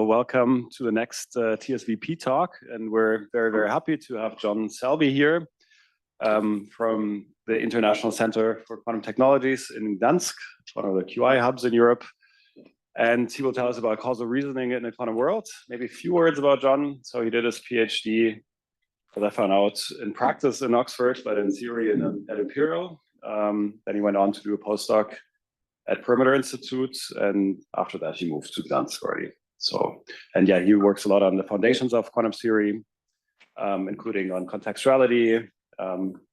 welcome to the next TSVP talk. And we're very, very happy to have John Selby here from the International Center for Quantum Technologies in Gdansk, one of the QI hubs in Europe. And he will tell us about causal reasoning in the quantum world. Maybe a few words about John. So he did his PhD, as I found out, in practice in Oxford, but in theory at Imperial. Then he went on to do a postdoc at Perimeter Institute, and after that he moved to Gdansk already. So, and yeah, he works a lot on the foundations of quantum theory, including on contextuality,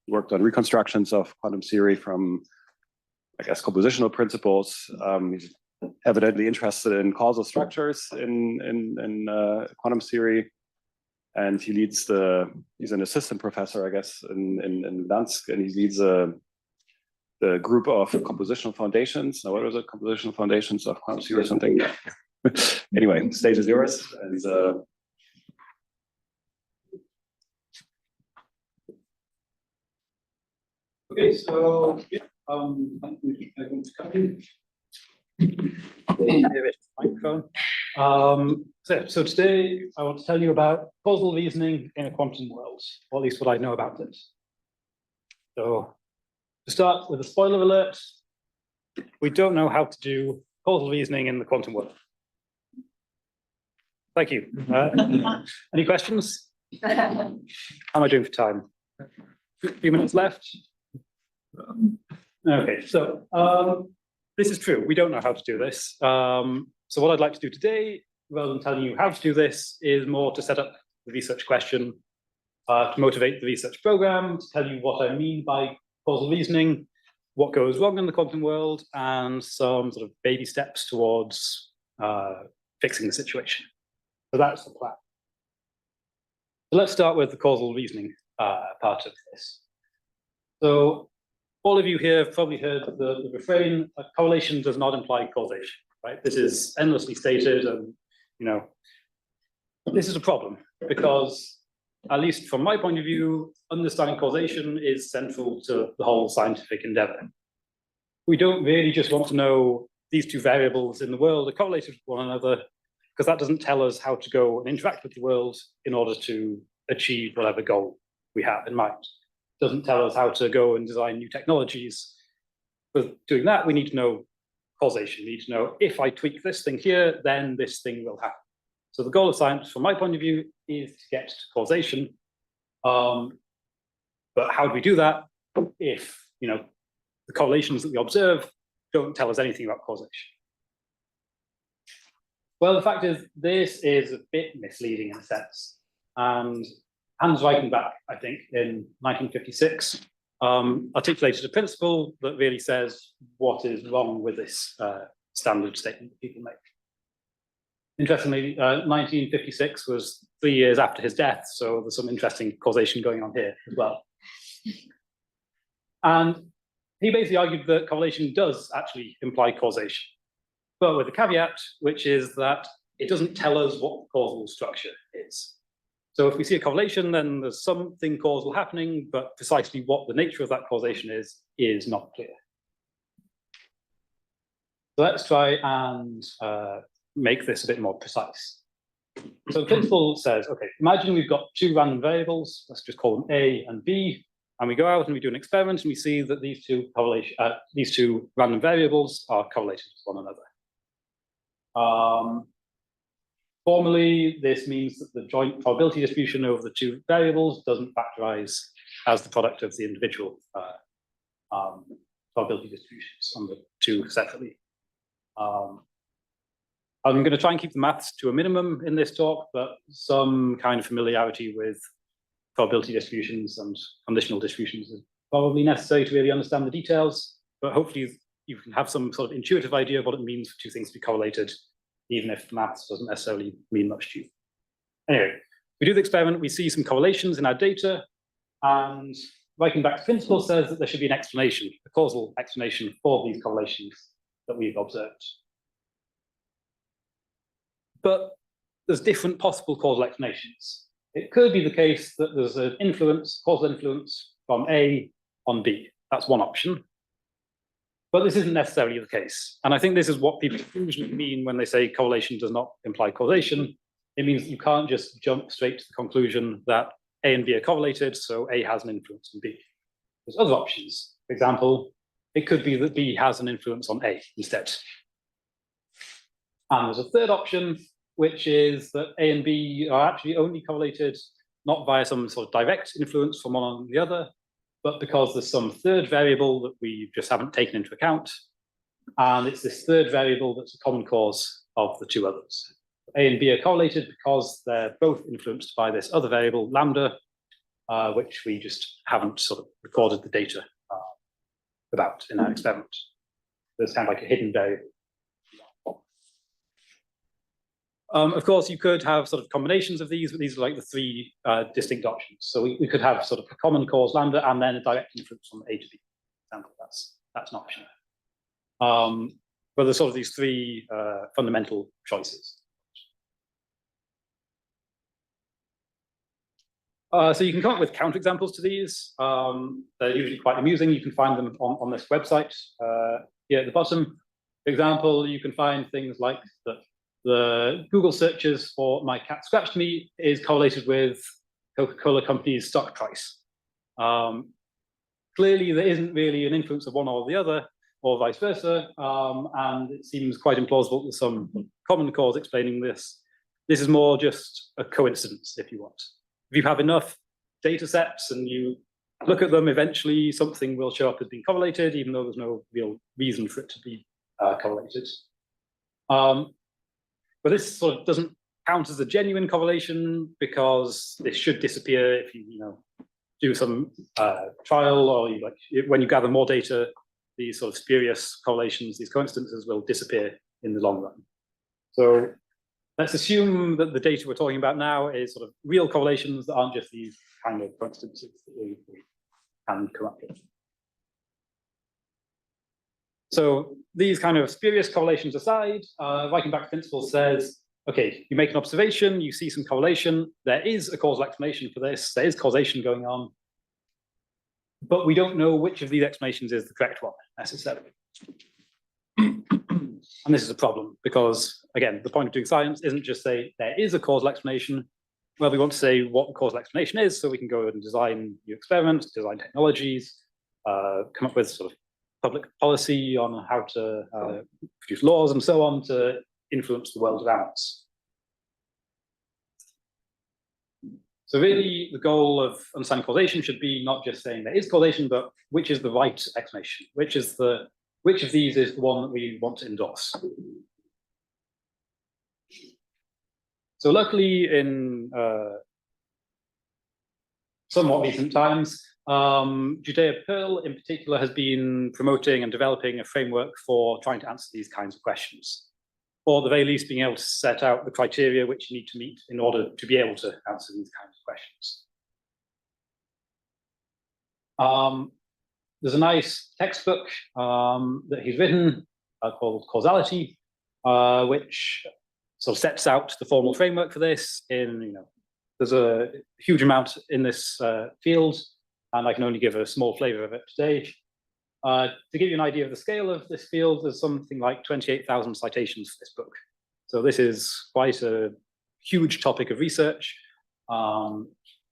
worked on reconstructions of quantum theory from, I guess, compositional principles. He's evidently interested in causal structures in quantum theory, and he leads he's an assistant professor, I guess, in Gdansk, and he leads the group of compositional foundations. Now, what was it? Compositional foundations of quantum theory or something? Anyway, stage is yours. And, okay, so yeah, I'm going to come in. Microphone. So today I want to tell you about causal reasoning in a quantum world, or at least what I know about it. So to start with a spoiler alert, we don't know how to do causal reasoning in the quantum world. Thank you. Any questions? How am I doing for time? A few minutes left. Okay, so this is true. We don't know how to do this. So what I'd like to do today, rather than telling you how to do this, is more to set up the research question, to motivate the research program, to tell you what I mean by causal reasoning, what goes wrong in the quantum world, and some sort of baby steps towards fixing the situation. So that's the plan. So let's start with the causal reasoning part of this. So all of you here have probably heard the refrain, correlation does not imply causation, right? This is endlessly stated, and this is a problem because, at least from my point of view, understanding causation is central to the whole scientific endeavor. We don't really just want to know these two variables in the world are correlated with one another, because that doesn't tell us how to go and interact with the world in order to achieve whatever goal we have in mind. It doesn't tell us how to go and design new technologies. For doing that, we need to know causation. We need to know, if I tweak this thing here, then this thing will happen. So the goal of science, from my point of view, is to get to causation. But how do we do that if the correlations that we observe don't tell us anything about causation? Well, the fact is, this is a bit misleading in a sense. And Hans Reichenbach, I think, in 1956, articulated a principle that really says what is wrong with this standard statement that people make. Interestingly, 1956 was 3 years after his death, so there's some interesting causation going on here as well. And he basically argued that correlation does actually imply causation, but with a caveat, which is that it doesn't tell us what the causal structure is. So if we see a correlation, then there's something causal happening, but precisely what the nature of that causation is not clear. So let's try and make this a bit more precise. So the principle says, okay, imagine we've got two random variables, let's just call them A and B, and we go out and we do an experiment and we see that these two random variables are correlated with one another. Formally, this means that the joint probability distribution over the two variables doesn't factorize as the product of the individual probability distributions on the two separately. I'm going to try and keep the maths to a minimum in this talk, but some kind of familiarity with probability distributions and conditional distributions is probably necessary to really understand the details, but hopefully you can have some sort of intuitive idea of what it means for two things to be correlated, even if the maths doesn't necessarily mean much to you. Anyway, we do the experiment, we see some correlations in our data, and Reichenbach's principle says that there should be an explanation, a causal explanation for these correlations that we've observed. But there's different possible causal explanations. It could be the case that there's an influence, causal influence from A on B. That's one option. But this isn't necessarily the case. And I think this is what people usually mean when they say correlation does not imply causation. It means you can't just jump straight to the conclusion that A and B are correlated, so A has an influence on B. There's other options. For example, it could be that B has an influence on A instead. And there's a third option, which is that A and B are actually only correlated not via some sort of direct influence from one on the other, but because there's some third variable that we just haven't taken into account. And it's this third variable that's a common cause of the two others. A and B are correlated because they're both influenced by this other variable, lambda, which we just haven't sort of recorded the data about in our experiment. There's kind of like a hidden variable. Of course, you could have sort of combinations of these, but these are like the three distinct options. So we could have sort of a common cause lambda and then a direct influence from A to B. For example, that's an option. But there's sort of these three fundamental choices. So you can come up with counterexamples to these. They're usually quite amusing. You can find them on this website here at the bottom. For example, you can find things like that. The Google searches for my cat scratched me is correlated with Coca-Cola company's stock price. Clearly, there isn't really an influence of one or the other, or vice versa, and it seems quite implausible there's some common cause explaining this. This is more just a coincidence, if you want. If you have enough data sets and you look at them, eventually something will show up as being correlated, even though there's no real reason for it to be correlated. But this sort of doesn't count as a genuine correlation because this should disappear if you do some trial or when you gather more data, these sort of spurious correlations, these coincidences will disappear in the long run. So let's assume that the data we're talking about now is sort of real correlations that aren't just these kind of coincidences that we can come up with. So these kind of spurious correlations aside, Reichenbach's principle says, okay, you make an observation, you see some correlation, there is a causal explanation for this, there is causation going on, but we don't know which of these explanations is the correct one, necessarily. And this is a problem because, again, the point of doing science isn't just say there is a causal explanation. Well, we want to say what the causal explanation is so we can go and design new experiments, design technologies, come up with sort of public policy on how to produce laws and so on to influence the world around us. So really, the goal of understanding causation should be not just saying there is causation, but which is the right explanation? Which of these is the one that we want to endorse? So luckily, in somewhat recent times, Judea-Pearl in particular has been promoting and developing a framework for trying to answer these kinds of questions, or at the very least being able to set out the criteria which you need to meet in order to be able to answer these kinds of questions. There's a nice textbook that he's written called Causality, which sort of sets out the formal framework for this. There's a huge amount in this field, and I can only give a small flavor of it today. To give you an idea of the scale of this field, there's something like 28,000 citations for this book. So this is quite a huge topic of research,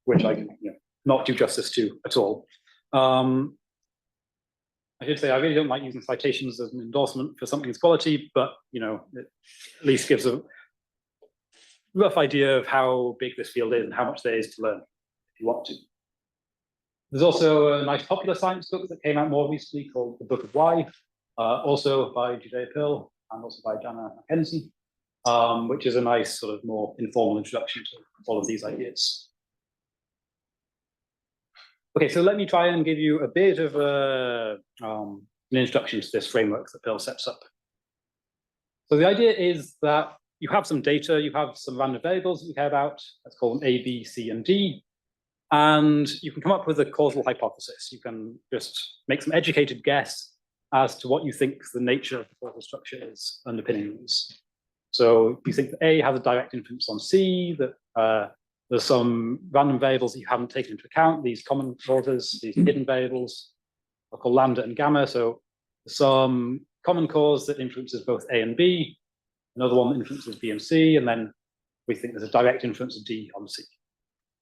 which I can not do justice to at all. I should say I really don't like using citations as an endorsement for something's quality, but it at least gives a rough idea of how big this field is and how much there is to learn if you want to. There's also a nice popular science book that came out more recently called The Book of Why, also by Judea-Pearl and also by Jana Mackenzie, which is a nice sort of more informal introduction to all of these ideas. Okay, so let me try and give you a bit of an introduction to this framework that Pearl sets up. So the idea is that you have some data, you have some random variables that you care about, let's call them A, B, C, and D, and you can come up with a causal hypothesis. You can just make some educated guess as to what you think the nature of the causal structure is underpinning these. So you think that A has a direct influence on C, that there's some random variables that you haven't taken into account, these common causes, these hidden variables, are called lambda and gamma. So some common cause that influences both A and B, another one that influences B and C, and then we think there's a direct influence of D on C.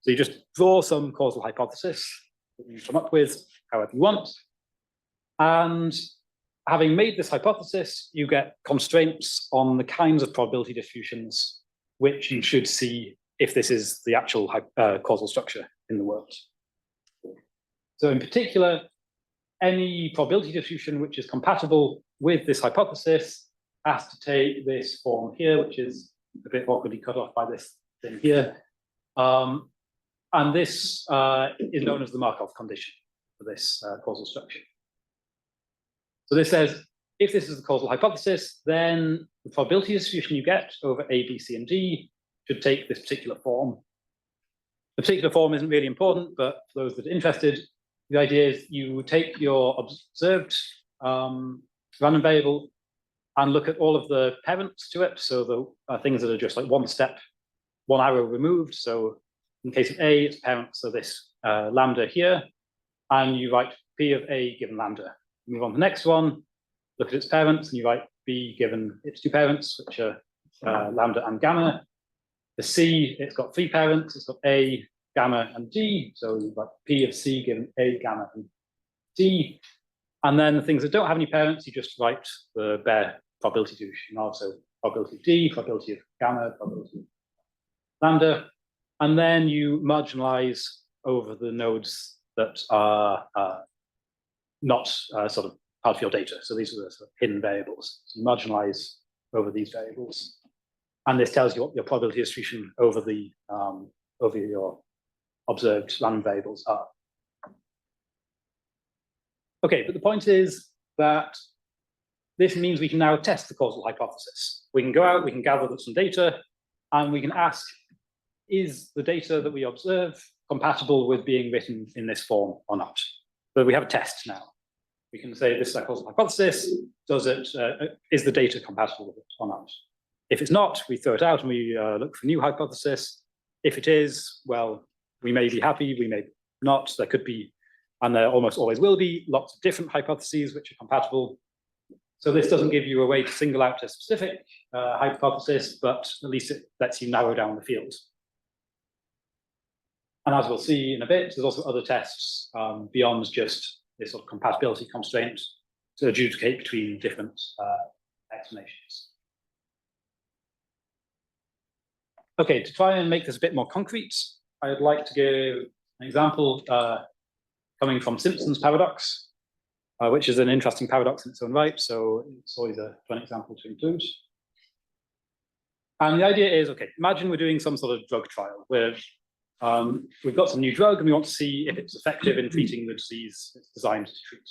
So you just draw some causal hypothesis that you come up with however you want. And having made this hypothesis, you get constraints on the kinds of probability distributions which you should see if this is the actual causal structure in the world. So in particular, any probability distribution which is compatible with this hypothesis has to take this form here, which is a bit awkwardly cut off by this thing here. And this is known as the Markov condition for this causal structure. So this says, if this is the causal hypothesis, then the probability distribution you get over A, B, C, and D should take this particular form. The particular form isn't really important, but for those that are interested, the idea is you take your observed random variable and look at all of the parents to it. So the things that are just like one step, one arrow removed. So in case of A, it's parent, so this lambda here, and you write P of A given lambda. Move on to the next one, look at its parents, and you write B given its two parents, which are lambda and gamma. The C, it's got three parents, it's got A, gamma, and D, so you write P of C given A, gamma, and D. And then the things that don't have any parents, you just write the bare probability distribution, also probability of D, probability of gamma, probability of lambda. And then you marginalize over the nodes that are not sort of part of your data. So these are the sort of hidden variables. So you marginalize over these variables. And this tells you what your probability distribution over the over your observed random variables are. Okay, but the point is that this means we can now test the causal hypothesis. We can go out, we can gather some data, and we can ask, is the data that we observe compatible with being written in this form or not? So we have a test now. We can say this is our causal hypothesis. Does it, is the data compatible with it or not? If it's not, we throw it out and we look for a new hypothesis. If it is, well, we may be happy, we may not. There could be, and there almost always will be, lots of different hypotheses which are compatible. So this doesn't give you a way to single out a specific hypothesis, but at least it lets you narrow down the field. And as we'll see in a bit, there's also other tests beyond just this sort of compatibility constraint to adjudicate between different explanations. Okay, to try and make this a bit more concrete, I'd like to give an example coming from Simpson's paradox, which is an interesting paradox in its own right, so it's always a fun example to include. And the idea is, okay, imagine we're doing some sort of drug trial where we've got some new drug and we want to see if it's effective in treating the disease it's designed to treat.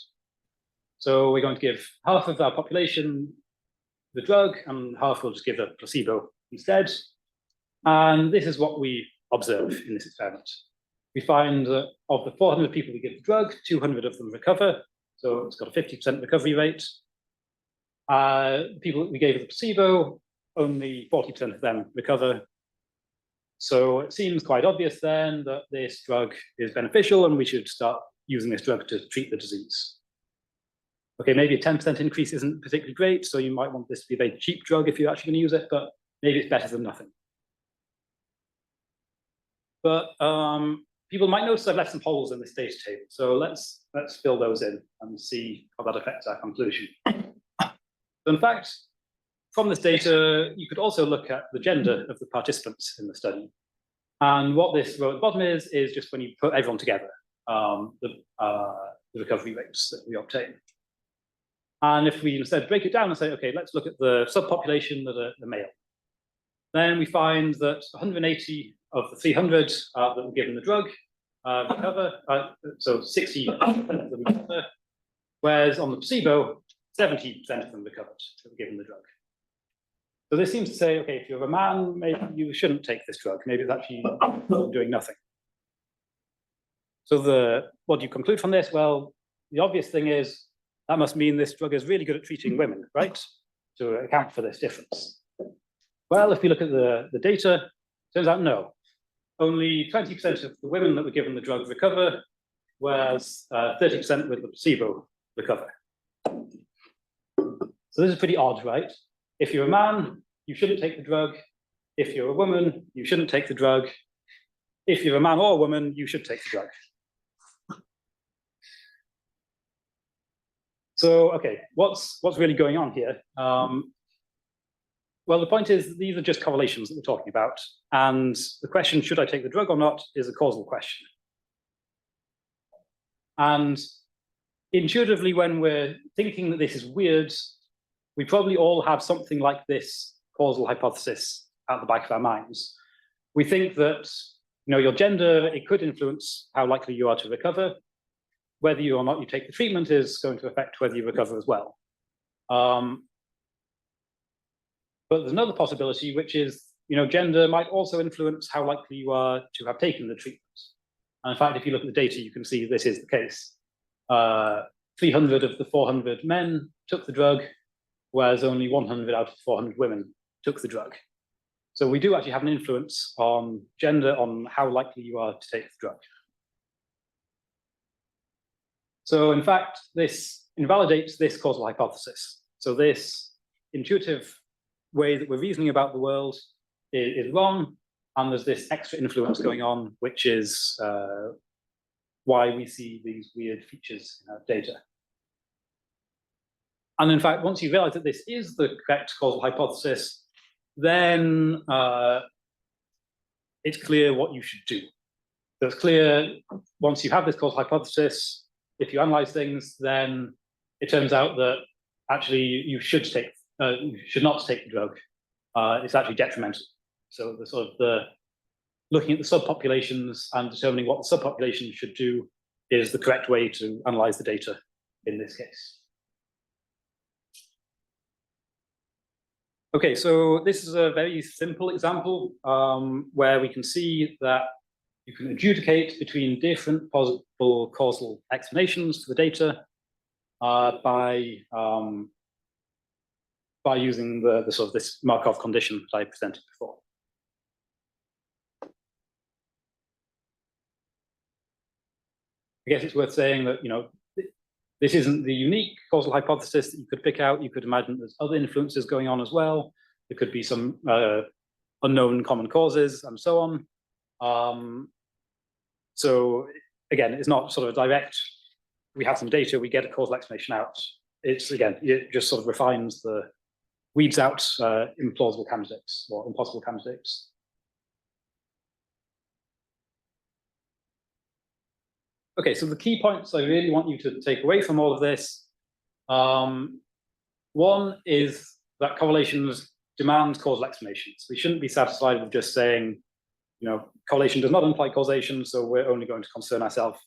So we're going to give half of our population the drug and half will just give a placebo instead. And this is what we observe in this experiment. We find that of the 400 people we give the drug, 200 of them recover. So it's got a 50% recovery rate. The people that we gave the placebo, only 40% of them recover. So it seems quite obvious then that this drug is beneficial and we should start using this drug to treat the disease. Okay, maybe a 10% increase isn't particularly great, so you might want this to be a very cheap drug if you're actually going to use it, but maybe it's better than nothing. But people might notice I've left some holes in this data table, so let's fill those in and see how that affects our conclusion. So in fact, from this data, you could also look at the gender of the participants in the study. And what this row at the bottom is just when you put everyone together, the recovery rates that we obtain. And if we instead break it down and say, okay, let's look at the subpopulation that are the male, then we find that 180 of the 300 that were given the drug recover, so 60 of them recover, whereas on the placebo, 70% of them recovered that were given the drug. So this seems to say, okay, if you're a man, maybe you shouldn't take this drug. Maybe it's actually doing nothing. So what do you conclude from this? Well, the obvious thing is that must mean this drug is really good at treating women, right? To account for this difference. Well, if we look at the data, turns out no. Only 20% of the women that were given the drug recover, whereas 30% with the placebo recover. So this is pretty odd, right? If you're a man, you shouldn't take the drug. If you're a woman, you shouldn't take the drug. If you're a man or a woman, you should take the drug. So, okay, what's really going on here? Well, the point is these are just correlations that we're talking about. And the question, should I take the drug or not, is a causal question. And intuitively, when we're thinking that this is weird, we probably all have something like this causal hypothesis at the back of our minds. We think that, you know, your gender, it could influence how likely you are to recover. Whether or not you take the treatment is going to affect whether you recover as well. But there's another possibility, which is, you know, gender might also influence how likely you are to have taken the treatment. And in fact, if you look at the data, you can see this is the case. 300 of the 400 men took the drug, whereas only 100 out of 400 women took the drug. So we do actually have an influence on gender, on how likely you are to take the drug. So in fact, this invalidates this causal hypothesis. So this intuitive way that we're reasoning about the world is wrong, and there's this extra influence going on, which is why we see these weird features in our data. And in fact, once you realize that this is the correct causal hypothesis, then it's clear what you should do. So it's clear, once you have this causal hypothesis, if you analyze things, then it turns out that actually you should not take the drug. It's actually detrimental. So the sort of looking at the subpopulations and determining what the subpopulation should do is the correct way to analyze the data in this case. Okay, so this is a very simple example where we can see that you can adjudicate between different possible causal explanations for the data by using the sort of this Markov condition that I presented before. I guess it's worth saying that, you know, this isn't the unique causal hypothesis that you could pick out. You could imagine there's other influences going on as well. There could be some unknown common causes and so on. So again, it's not sort of a direct, we have some data, we get a causal explanation out. It's, again, it just sort of refines weeds out implausible candidates or impossible candidates. Okay, so the key points I really want you to take away from all of this. One is that correlations demand causal explanations. We shouldn't be satisfied with just saying, you know, correlation does not imply causation, so we're only going to concern ourselves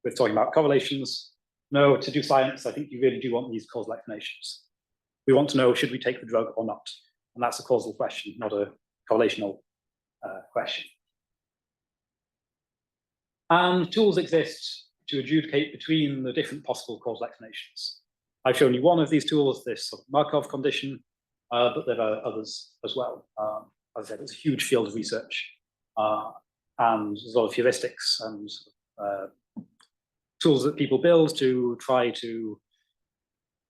with talking about correlations. No, to do science, I think you really do want these causal explanations. We want to know, should we take the drug or not? And that's a causal question, not a correlational question. And tools exist to adjudicate between the different possible causal explanations. I've shown you one of these tools, this sort of Markov condition, but there are others as well. As I said, it's a huge field of research, and there's a lot of heuristics and tools that people build to try to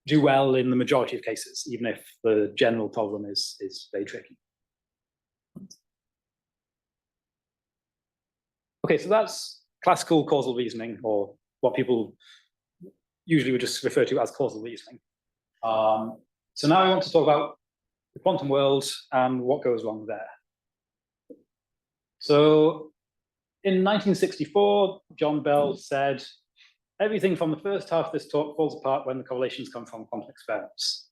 do well in the majority of cases, even if the general problem is very tricky. Okay, so that's classical causal reasoning, or what people usually would just refer to as causal reasoning. So now I want to talk about the quantum world and what goes wrong there. So in 1964, John Bell said, everything from the first half of this talk falls apart when the correlations come from quantum experiments.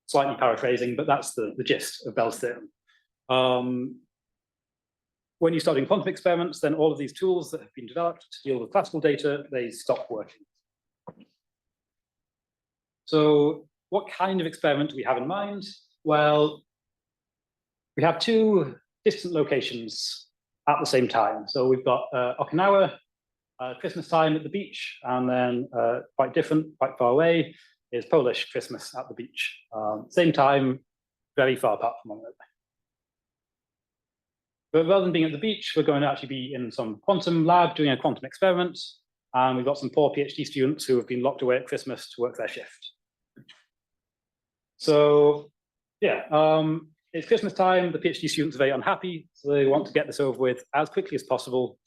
Slightly paraphrasing, but that's the gist of Bell's theorem. When you start doing quantum experiments, then all of these tools that have been developed to deal with classical data, they stop working. So what kind of experiment do we have in mind? Well, we have two distant locations at the same time. So we've got Okinawa, Christmas time at the beach, and then quite different, quite far away, is Polish Christmas at the beach. Same time, very far apart from one another. But rather than being at the beach, we're going to actually be in some quantum lab doing a quantum experiment. And we've got some poor PhD students who have been locked away at Christmas to work their shift. So yeah, it's Christmas time. The PhD students are very unhappy, so they want to get this over with as quickly as possible.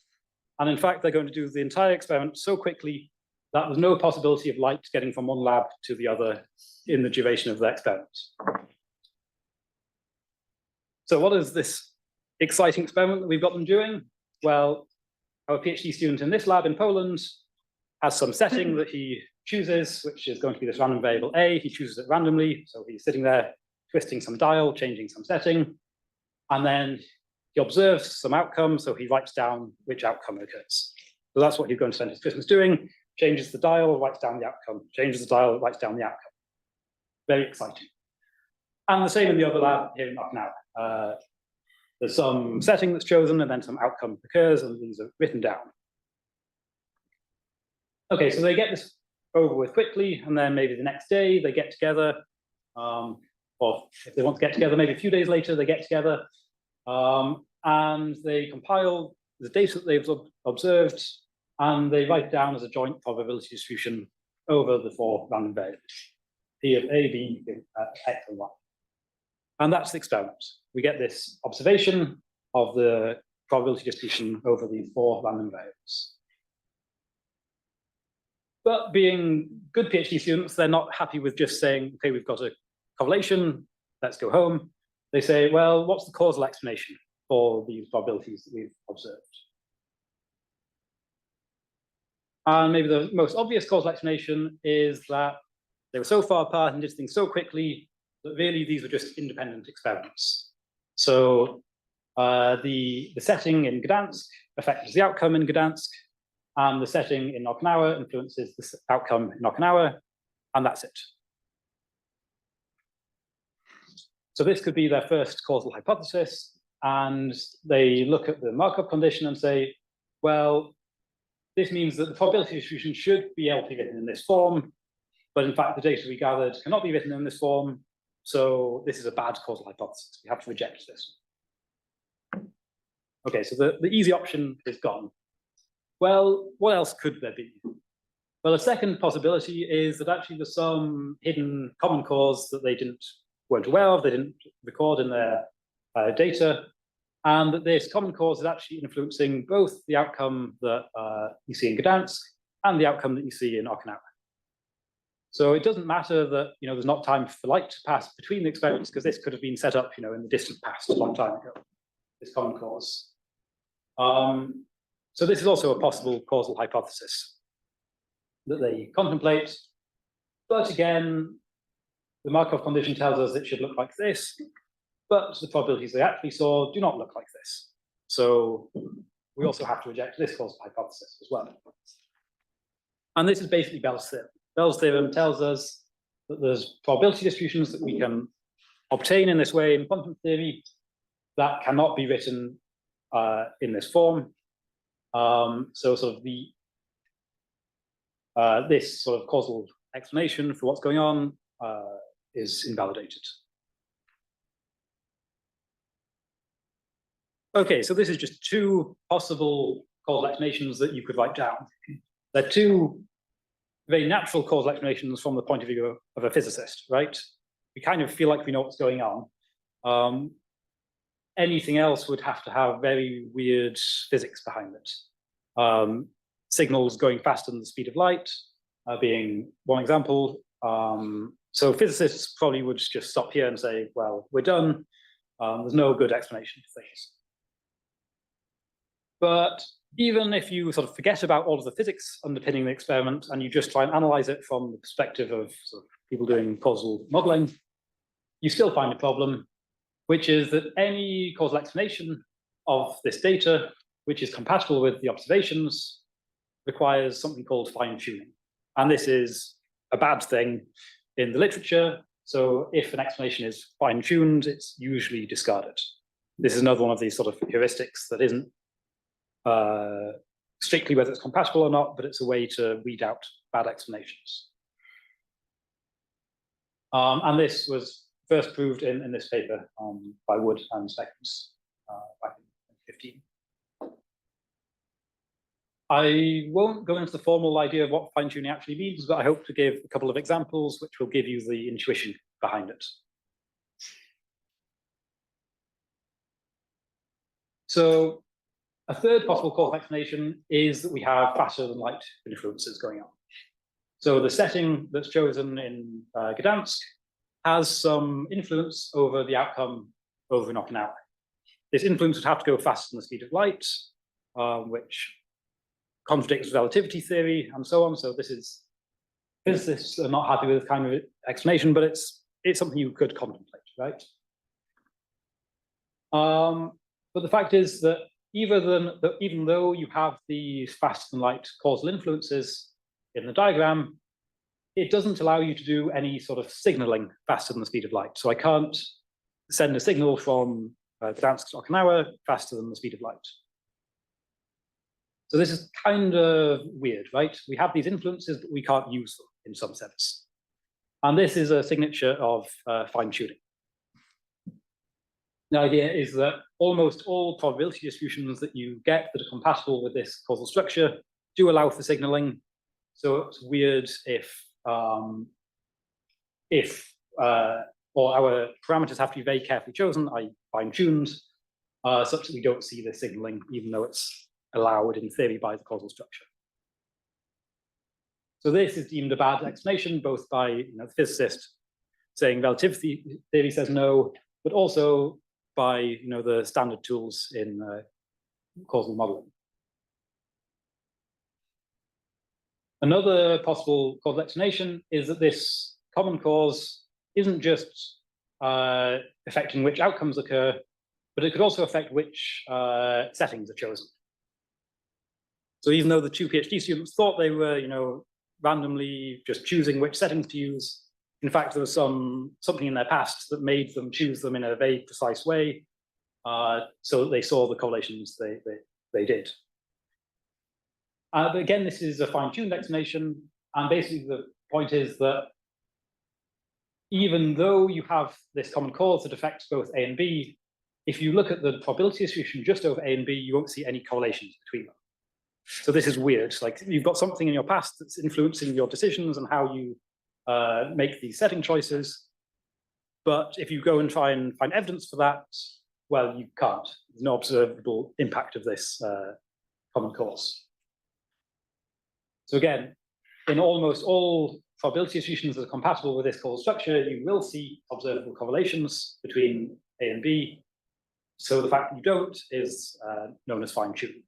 And in fact, they're going to do the entire experiment so quickly that there's no possibility of light getting from one lab to the other in the duration of the experiment. So what is this exciting experiment that we've got them doing? Well, our PhD student in this lab in Poland has some setting that he chooses, which is going to be this random variable A. He chooses it randomly, so he's sitting there twisting some dial, changing some setting, and then he observes some outcome, so he writes down which outcome occurs. So that's what he's going to spend his Christmas doing, changes the dial, writes down the outcome, changes the dial, writes down the outcome. Very exciting. And the same in the other lab here in Okinawa. There's some setting that's chosen, and then some outcome occurs, and these are written down. Okay, so they get this over with quickly, and then maybe the next day they get together, or if they want to get together, maybe a few days later they get together, and they compile the data that they've observed, and they write down as a joint probability distribution over the 4 random variables, P of A, B, X, and Y. And that's the experiment. We get this observation of the probability distribution over the 4 random variables. But being good PhD students, they're not happy with just saying, okay, we've got a correlation, let's go home. They say, well, what's the causal explanation for these probabilities that we've observed? And maybe the most obvious causal explanation is that they were so far apart and did things so quickly that really these were just independent experiments. So the setting in Gdansk affects the outcome in Gdansk, and the setting in Okinawa influences the outcome in Okinawa, and that's it. So this could be their first causal hypothesis, and they look at the Markov condition and say, well, this means that the probability distribution should be able to be written in this form, but in fact the data we gathered cannot be written in this form, so this is a bad causal hypothesis. We have to reject this. Okay, so the easy option is gone. Well, what else could there be? Well, a second possibility is that actually there's some hidden common cause that they weren't aware of, they didn't record in their data, and that this common cause is actually influencing both the outcome that you see in Gdansk and the outcome that you see in Okinawa. So it doesn't matter that there's not time for light to pass between the experiments, because this could have been set up in the distant past, a long time ago, this common cause. So this is also a possible causal hypothesis that they contemplate. But again, the Markov condition tells us it should look like this, but the probabilities they actually saw do not look like this. So we also have to reject this causal hypothesis as well. And this is basically Bell's theorem. Bell's theorem tells us that there's probability distributions that we can obtain in this way in quantum theory that cannot be written in this form. So sort of this sort of causal explanation for what's going on is invalidated. Okay, so this is just 2 possible causal explanations that you could write down. They're 2 very natural causal explanations from the point of view of a physicist, right? We kind of feel like we know what's going on. Anything else would have to have very weird physics behind it. Signals going faster than the speed of light being one example. So physicists probably would just stop here and say, well, we're done. There's no good explanation for things. But even if you sort of forget about all of the physics underpinning the experiment and you just try and analyze it from the perspective of sort of people doing causal modeling, you still find a problem, which is that any causal explanation of this data, which is compatible with the observations, requires something called fine-tuning. And this is a bad thing in the literature. So if an explanation is fine-tuned, it's usually discarded. This is another one of these sort of heuristics that isn't strictly whether it's compatible or not, but it's a way to weed out bad explanations. And this was first proved in this paper by Wood and Steckens back in 2015. I won't go into the formal idea of what fine-tuning actually means, but I hope to give a couple of examples which will give you the intuition behind it. So a third possible causal explanation is that we have faster than light influences going on. So the setting that's chosen in Gdansk has some influence over the outcome over in Okinawa. This influence would have to go faster than the speed of light, which contradicts relativity theory and so on. So this is, physicists are not happy with this kind of explanation, but it's something you could contemplate, right? But the fact is that even though you have these faster than light causal influences in the diagram, it doesn't allow you to do any sort of signaling faster than the speed of light. So I can't send a signal from Gdansk to Okinawa faster than the speed of light. So this is kind of weird, right? We have these influences, but we can't use them in some sense. And this is a signature of fine-tuning. The idea is that almost all probability distributions that you get that are compatible with this causal structure do allow for signaling. So it's weird if or our parameters have to be very carefully chosen, i.e. fine-tuned, such that we don't see the signaling, even though it's allowed in theory by the causal structure. So this is deemed a bad explanation, both by the physicist saying relativity theory says no, but also by the standard tools in causal modeling. Another possible causal explanation is that this common cause isn't just affecting which outcomes occur, but it could also affect which settings are chosen. So even though the two PhD students thought they were, randomly just choosing which settings to use, in fact, there was something in their past that made them choose them in a very precise way, so that they saw the correlations they did. But again, this is a fine-tuned explanation, and basically the point is that even though you have this common cause that affects both A and B, if you look at the probability distribution just over A and B, you won't see any correlations between them. So this is weird. Like you've got something in your past that's influencing your decisions and how you make these setting choices. But if you go and try and find evidence for that, well, you can't. There's no observable impact of this common cause. So again, in almost all probability distributions that are compatible with this causal structure, you will see observable correlations between A and B. So the fact that you don't is known as fine-tuning.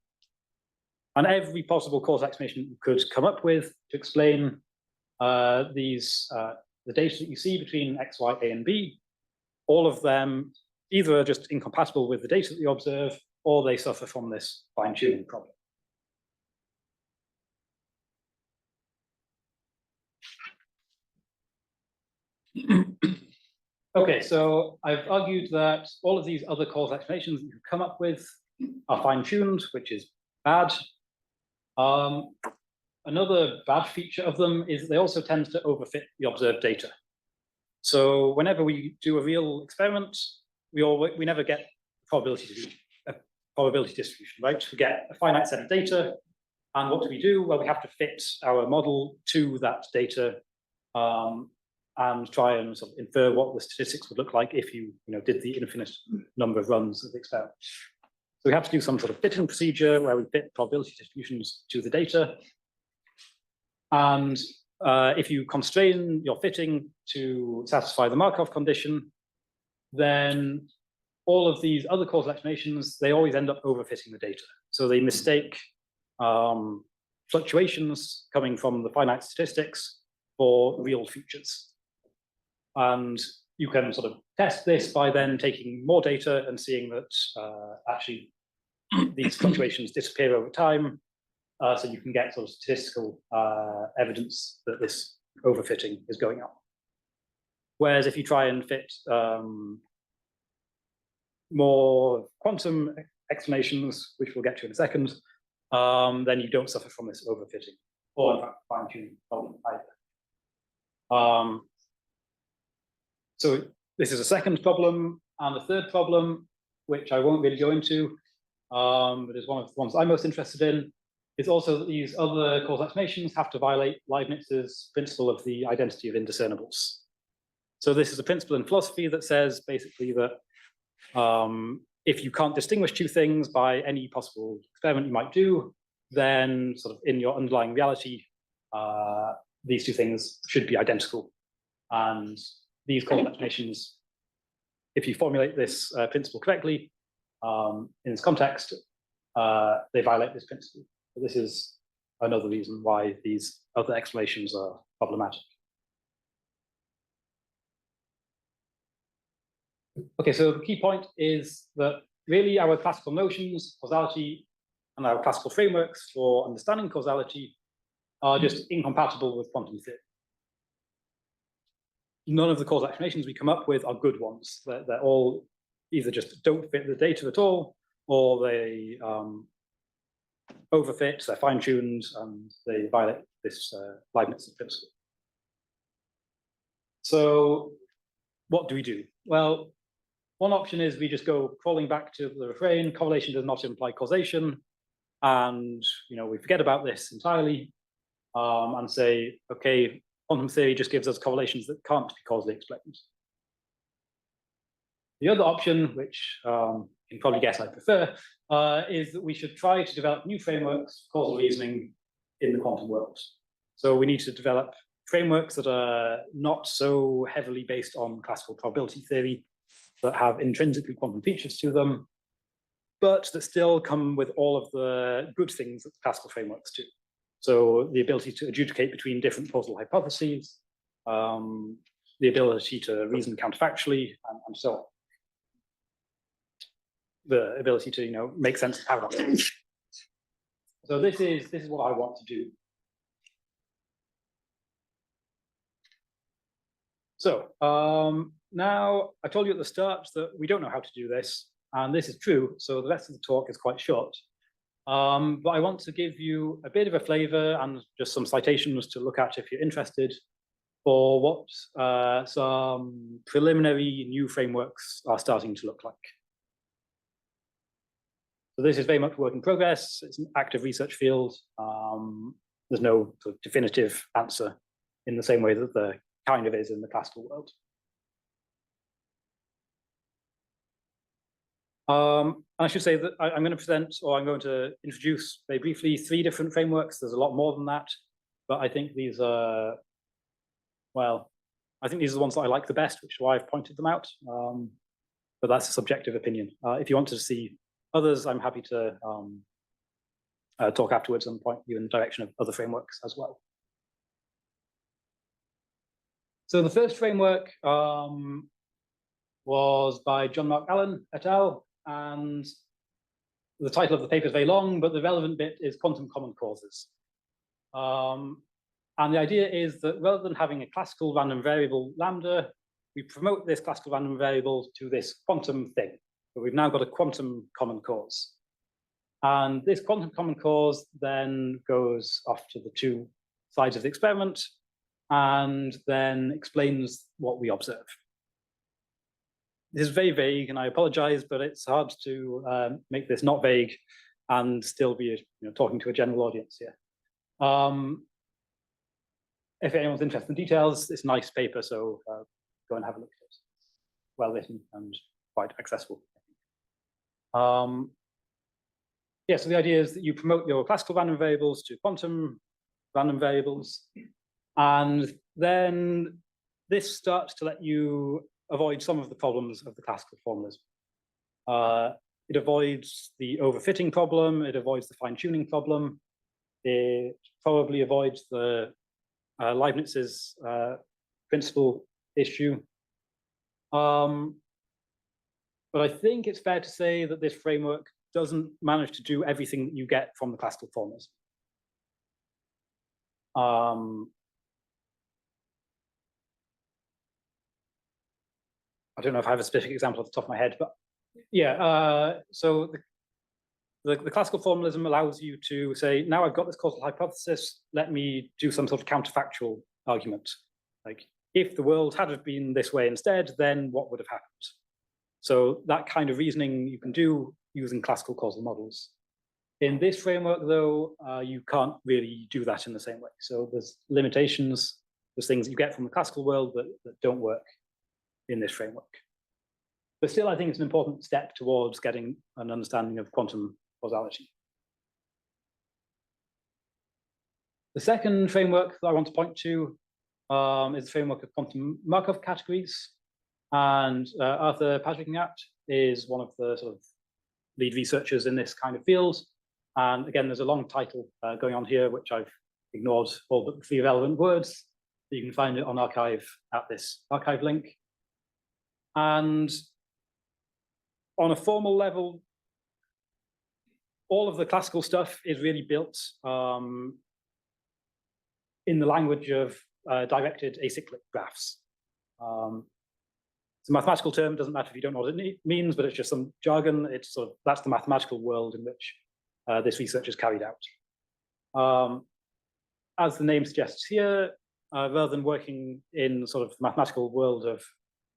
And every possible causal explanation you could come up with to explain the data that you see between X, Y, A, and B, all of them either are just incompatible with the data that you observe, or they suffer from this fine-tuning problem. Okay, so I've argued that all of these other causal explanations that you come up with are fine-tuned, which is bad. Another bad feature of them is they also tend to overfit the observed data. So whenever we do a real experiment, we never get probability distribution, right? We get a finite set of data, and what do we do? Well, we have to fit our model to that data and try and sort of infer what the statistics would look like if you did the infinite number of runs of the experiment. So we have to do some sort of fitting procedure where we fit probability distributions to the data. And if you constrain your fitting to satisfy the Markov condition, then all of these other causal explanations, they always end up overfitting the data. So they mistake fluctuations coming from the finite statistics for real features. And you can sort of test this by then taking more data and seeing that actually these fluctuations disappear over time. So you can get sort of statistical evidence that this overfitting is going on. Whereas if you try and fit more quantum explanations, which we'll get to in a second, then you don't suffer from this overfitting, or in fact fine-tuning problem either. So this is a second problem, and the third problem, which I won't really go into, but is one of the ones I'm most interested in, is also that these other causal explanations have to violate Leibniz's principle of the identity of indiscernibles. So this is a principle in philosophy that says basically that if you can't distinguish two things by any possible experiment you might do, then sort of in your underlying reality, these two things should be identical. And these causal explanations, if you formulate this principle correctly, in this context, they violate this principle. So this is another reason why these other explanations are problematic. Okay, so the key point is that really our classical notions, causality, and our classical frameworks for understanding causality are just incompatible with quantum theory. None of the causal explanations we come up with are good ones. They're all either just don't fit the data at all, or they overfit, they're fine-tuned, and they violate this Leibniz principle. So what do we do? Well, one option is we just go crawling back to the refrain, correlation does not imply causation, and we forget about this entirely, and say, okay, quantum theory just gives us correlations that can't be causally explained. The other option, which you can probably guess I prefer, is that we should try to develop new frameworks for causal reasoning in the quantum world. So we need to develop frameworks that are not so heavily based on classical probability theory, that have intrinsically quantum features to them, but that still come with all of the good things that classical frameworks do. So the ability to adjudicate between different causal hypotheses, the ability to reason counterfactually, and so on. The ability to make sense of paradoxes. So this is what I want to do. So now I told you at the start that we don't know how to do this, and this is true. So the rest of the talk is quite short. But I want to give you a bit of a flavor and just some citations to look at if you're interested for what some preliminary new frameworks are starting to look like. So this is very much work in progress. It's an active research field. There's no sort of definitive answer in the same way that there kind of is in the classical world. I should say that I'm going to present, or I'm going to introduce very briefly, 3 different frameworks. There's a lot more than that, but I think these are, well, I think these are the ones that I like the best, which is why I've pointed them out. But that's a subjective opinion. If you want to see others, I'm happy to talk afterwards and point you in the direction of other frameworks as well. So the first framework was by John Mark Allen et al. And the title of the paper is very long, but the relevant bit is quantum common causes. And the idea is that rather than having a classical random variable lambda, we promote this classical random variable to this quantum thing. So we've now got a quantum common cause. And this quantum common cause then goes off to the 2 sides of the experiment and then explains what we observe. This is very vague, and I apologize, but it's hard to make this not vague and still be talking to a general audience here. If anyone's interested in details, it's a nice paper, so go and have a look at it. Well written and quite accessible. Yeah, so the idea is that you promote your classical random variables to quantum random variables, and then this starts to let you avoid some of the problems of the classical formalism. It avoids the overfitting problem, it avoids the fine-tuning problem, it probably avoids the Leibniz's principle issue. But I think it's fair to say that this framework doesn't manage to do everything that you get from the classical formalism. I don't know if I have a specific example off the top of my head, but yeah, so the classical formalism allows you to say, now I've got this causal hypothesis, let me do some sort of counterfactual argument. Like, if the world had been this way instead, then what would have happened? So that kind of reasoning you can do using classical causal models. In this framework, though, you can't really do that in the same way. So there's limitations, there's things that you get from the classical world that don't work in this framework. But still, I think it's an important step towards getting an understanding of quantum causality. The second framework that I want to point to is the framework of quantum Markov categories. And Arthur Patrignat is one of the sort of lead researchers in this kind of field. And again, there's a long title going on here, which I've ignored all but the relevant words. You can find it on arXiv at this arXiv link. And on a formal level, all of the classical stuff is really built in the language of directed acyclic graphs. It's a mathematical term, it doesn't matter if you don't know what it means, but it's just some jargon. It's sort of, that's the mathematical world in which this research is carried out. As the name suggests here, rather than working in sort of the mathematical world of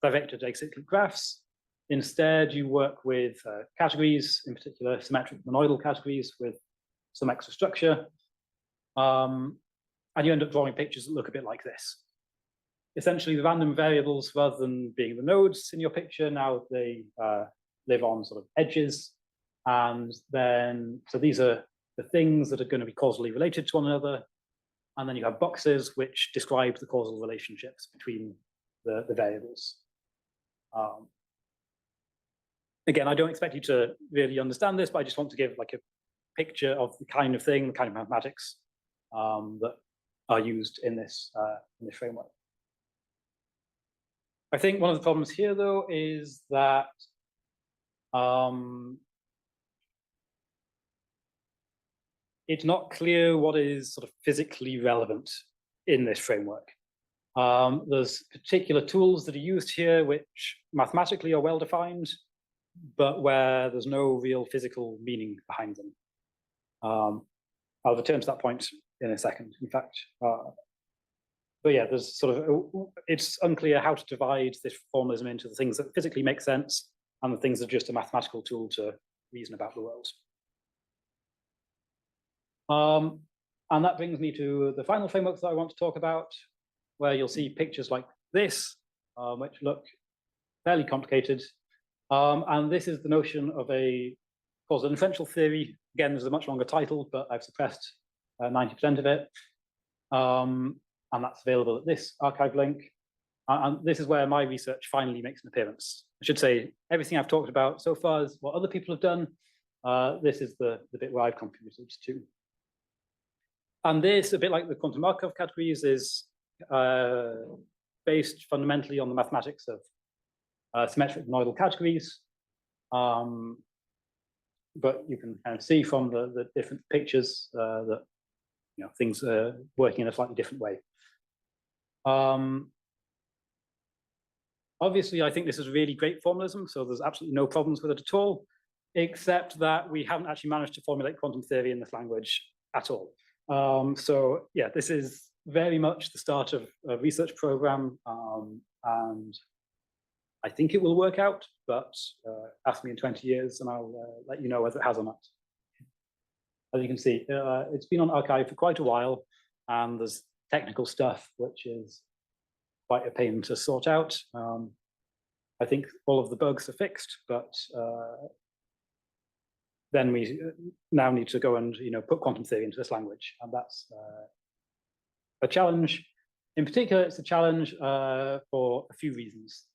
directed acyclic graphs, instead you work with categories, in particular symmetric monoidal categories with some extra structure. And you end up drawing pictures that look a bit like this. Essentially, the random variables, rather than being the nodes in your picture, now they live on sort of edges. And then, so these are the things that are going to be causally related to one another. And then you have boxes which describe the causal relationships between the variables. Again, I don't expect you to really understand this, but I just want to give like a picture of the kind of thing, the kind of mathematics that are used in this framework. I think one of the problems here, though, is that it's not clear what is sort of physically relevant in this framework. There's particular tools that are used here which mathematically are well defined, but where there's no real physical meaning behind them. I'll return to that point in a second, in fact. But yeah, there's sort of, it's unclear how to divide this formalism into the things that physically make sense and the things that are just a mathematical tool to reason about the world. And that brings me to the final framework that I want to talk about, where you'll see pictures like this, which look fairly complicated. And this is the notion of a causal inferential theory. Again, there's a much longer title, but I've suppressed 90% of it. And that's available at this arXiv link. And this is where my research finally makes an appearance. I should say everything I've talked about so far is what other people have done. This is the bit where I've contributed to. And this, a bit like the quantum Markov categories, is based fundamentally on the mathematics of symmetric monoidal categories. But you can kind of see from the different pictures that things are working in a slightly different way. Obviously, I think this is really great formalism, so there's absolutely no problems with it at all, except that we haven't actually managed to formulate quantum theory in this language at all. So yeah, this is very much the start of a research program, and I think it will work out, but ask me in 20 years and I'll let you know whether it has or not. As you can see, it's been on arXiv for quite a while, and there's technical stuff which is quite a pain to sort out. I think all of the bugs are fixed, but then we now need to go and put quantum theory into this language, and that's a challenge. In particular, it's a challenge for a few reasons.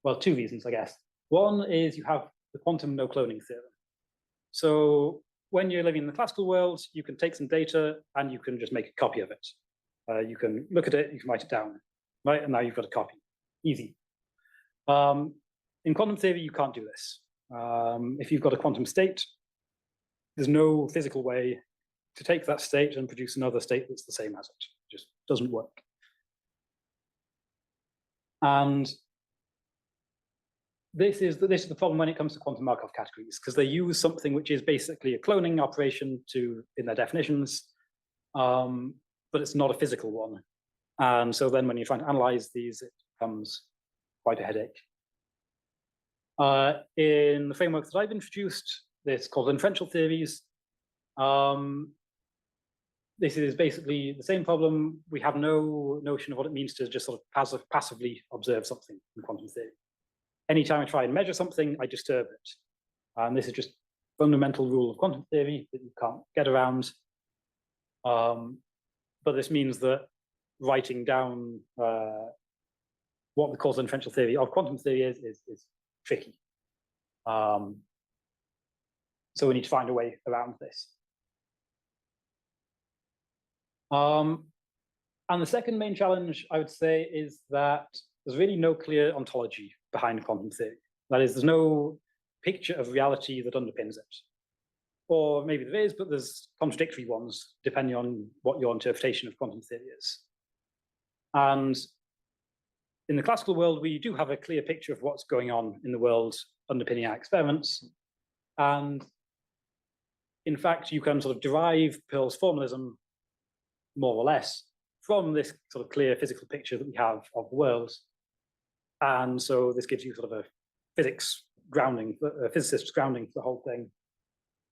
Well, two reasons, I guess. One is you have the quantum no cloning theorem. So when you're living in the classical world, you can take some data and you can just make a copy of it. You can look at it, you can write it down, right? And now you've got a copy. Easy. In quantum theory, you can't do this. If you've got a quantum state, there's no physical way to take that state and produce another state that's the same as it. It just doesn't work. And this is the problem when it comes to quantum Markov categories, because they use something which is basically a cloning operation in their definitions, but it's not a physical one. And so then when you're trying to analyze these, it becomes quite a headache. In the framework that I've introduced, it's called inferential theories. this is basically the same problem. We have no notion of what it means to just sort of passively observe something in quantum theory. Anytime I try and measure something, I disturb it. And this is just fundamental rule of quantum theory that you can't get around. But this means that writing down what the causal inferential theory of quantum theory is tricky. So we need to find a way around this. And the second main challenge, I would say, is that there's really no clear ontology behind quantum theory. That is, there's no picture of reality that underpins it. Or maybe there is, but there's contradictory ones, depending on what your interpretation of quantum theory is. And in the classical world, we do have a clear picture of what's going on in the world underpinning our experiments. And in fact, you can sort of derive Pearl's formalism more or less from this sort of clear physical picture that we have of the world. And so this gives you sort of a physics grounding, a physicist's grounding for the whole thing.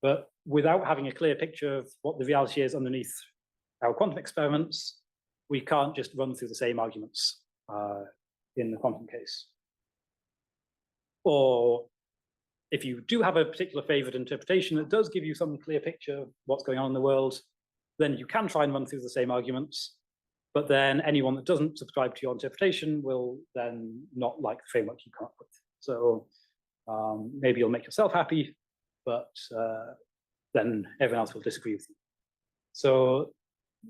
But without having a clear picture of what the reality is underneath our quantum experiments, we can't just run through the same arguments in the quantum case. Or if you do have a particular favored interpretation that does give you some clear picture of what's going on in the world, then you can try and run through the same arguments. But then anyone that doesn't subscribe to your interpretation will then not like the framework you come up with. So maybe you'll make yourself happy, but then everyone else will disagree with you. So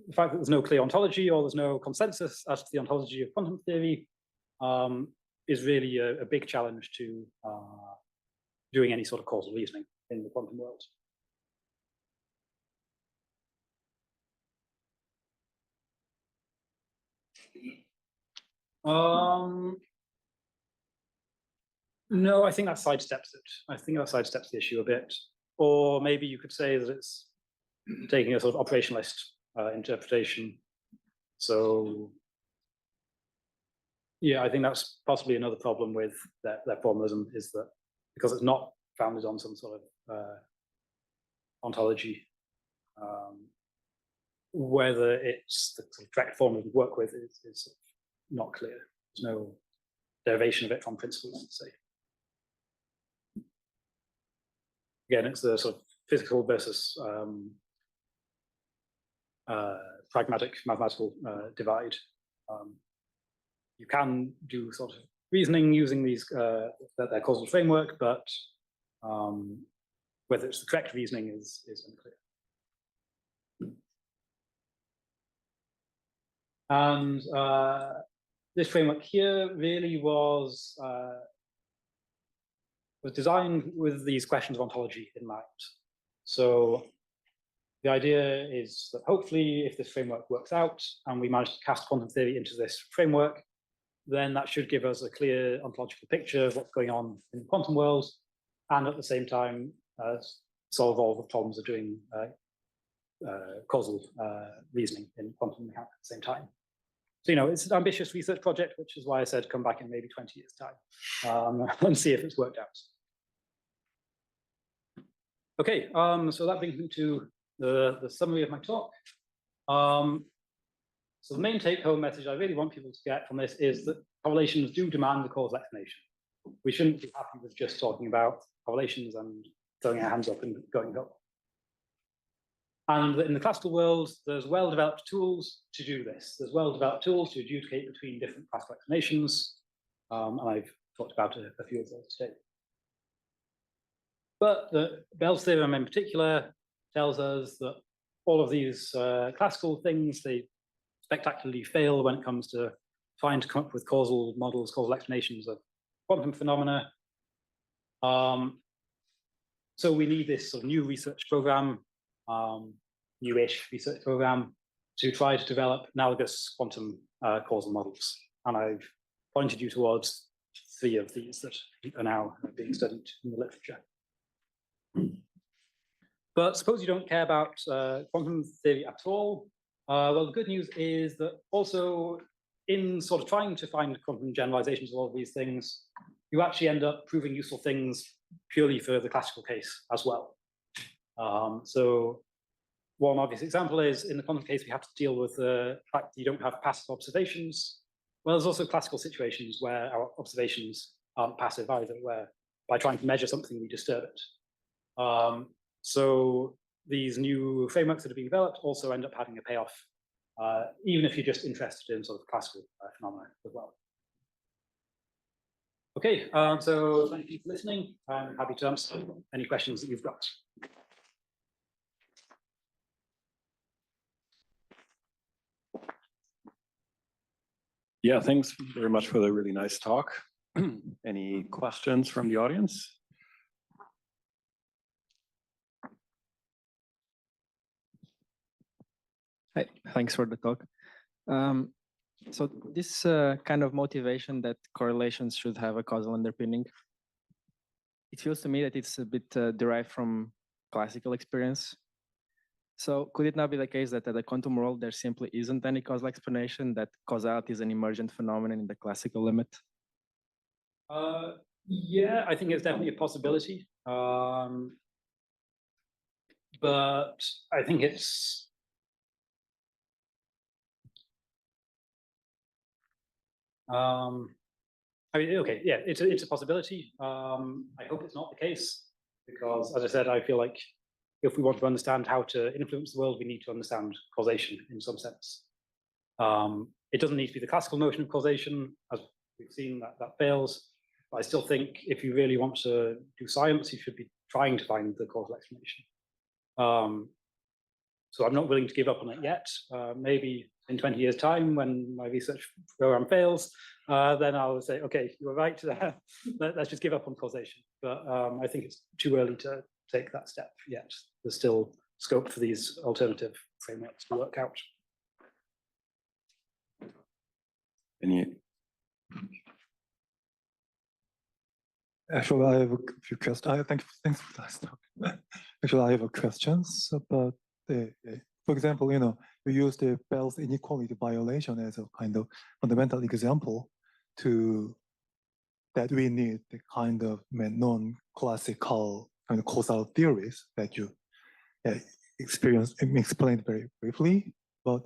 the fact that there's no clear ontology or there's no consensus as to the ontology of quantum theory is really a big challenge to doing any sort of causal reasoning in the quantum world. No, I think that sidesteps it. I think that sidesteps the issue a bit. Or maybe you could say that it's taking a sort of operationalist interpretation. So yeah, I think that's possibly another problem with their formalism, is that because it's not founded on some sort of ontology, whether it's the sort of correct formula to work with is not clear. There's no derivation of it from principles, let's say. Again, it's the sort of physical versus pragmatic mathematical divide. You can do sort of reasoning using these their causal framework, but whether it's the correct reasoning is unclear. And this framework here really was designed with these questions of ontology in mind. So the idea is that hopefully, if this framework works out and we manage to cast quantum theory into this framework, then that should give us a clear ontological picture of what's going on in the quantum world, and at the same time solve all the problems of doing causal reasoning in quantum mechanics at the same time. So, you know, it's an ambitious research project, which is why I said come back in maybe 20 years' time and see if it's worked out. Okay, so that brings me to the summary of my talk. So the main take-home message I really want people to get from this is that correlations do demand a causal explanation. We shouldn't be happy with just talking about correlations and throwing our hands up and going up. And in the classical world, there's well-developed tools to do this. There's well-developed tools to adjudicate between different classical explanations, and I've talked about a few of those today. But Bell's theorem in particular tells us that all of these classical things, they spectacularly fail when it comes to trying to come up with causal models, causal explanations of quantum phenomena. So we need this sort of new research program, newish research program, to try to develop analogous quantum causal models. And I've pointed you towards 3 of these that are now being studied in the literature. But suppose you don't care about quantum theory at all. Well, the good news is that also in sort of trying to find quantum generalizations of all of these things, you actually end up proving useful things purely for the classical case as well. So one obvious example is in the quantum case, we have to deal with the fact that you don't have passive observations. Well, there's also classical situations where our observations aren't passive either, where by trying to measure something, we disturb it. So these new frameworks that are being developed also end up having a payoff, even if you're just interested in sort of classical phenomena as well. Okay, so thank you for listening. I'm happy to answer any questions that you've got. Yeah, thanks very much for the really nice talk. Any questions from the audience? Hi, thanks for the talk. So this kind of motivation that correlations should have a causal underpinning, it feels to me that it's a bit derived from classical experience. So could it not be the case that at the quantum world, there simply isn't any causal explanation, that causality is an emergent phenomenon in the classical limit? Yeah, I think it's definitely a possibility. But I think it's I mean, okay, yeah, it's a possibility. I hope it's not the case, because as I said, I feel like if we want to understand how to influence the world, we need to understand causation in some sense. It doesn't need to be the classical notion of causation, as we've seen that fails. But I still think if you really want to do science, you should be trying to find the causal explanation. So I'm not willing to give up on it yet. Maybe in 20 years' time, when my research program fails, then I'll say, okay, you were right. Let's just give up on causation. But I think it's too early to take that step yet. There's still scope for these alternative frameworks to work out. Actually, I have a few questions. Thanks for that talk. Actually, I have a questions about for example, you use the Bell's inequality violation as a kind of fundamental example to that we need the kind of non-classical kind of causal theories that you explained very briefly. But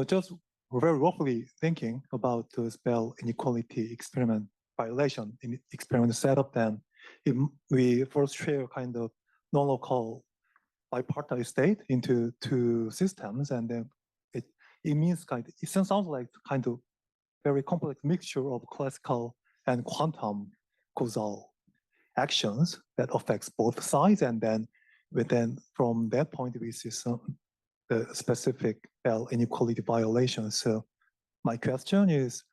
just very roughly thinking about this Bell inequality experiment violation in experiment setup, then if we first share kind of non-local bipartite state into two systems, and then it means it sounds like kind of very complex mixture of classical and quantum causal actions that affects both sides, and then from that point we see the specific Bell inequality violation. So my question is,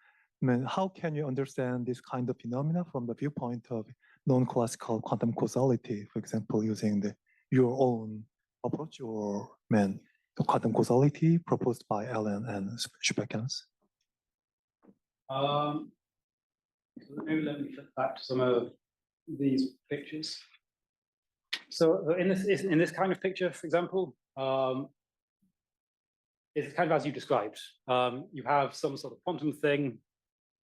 how can you understand this kind of phenomena from the viewpoint of non-classical quantum causality, for example, using your own approach, or the quantum causality proposed by Allen and Schubekens? Maybe let me flip back to some of these pictures. So in this kind of picture, for example, it's kind of as you described. You have some sort of quantum thing,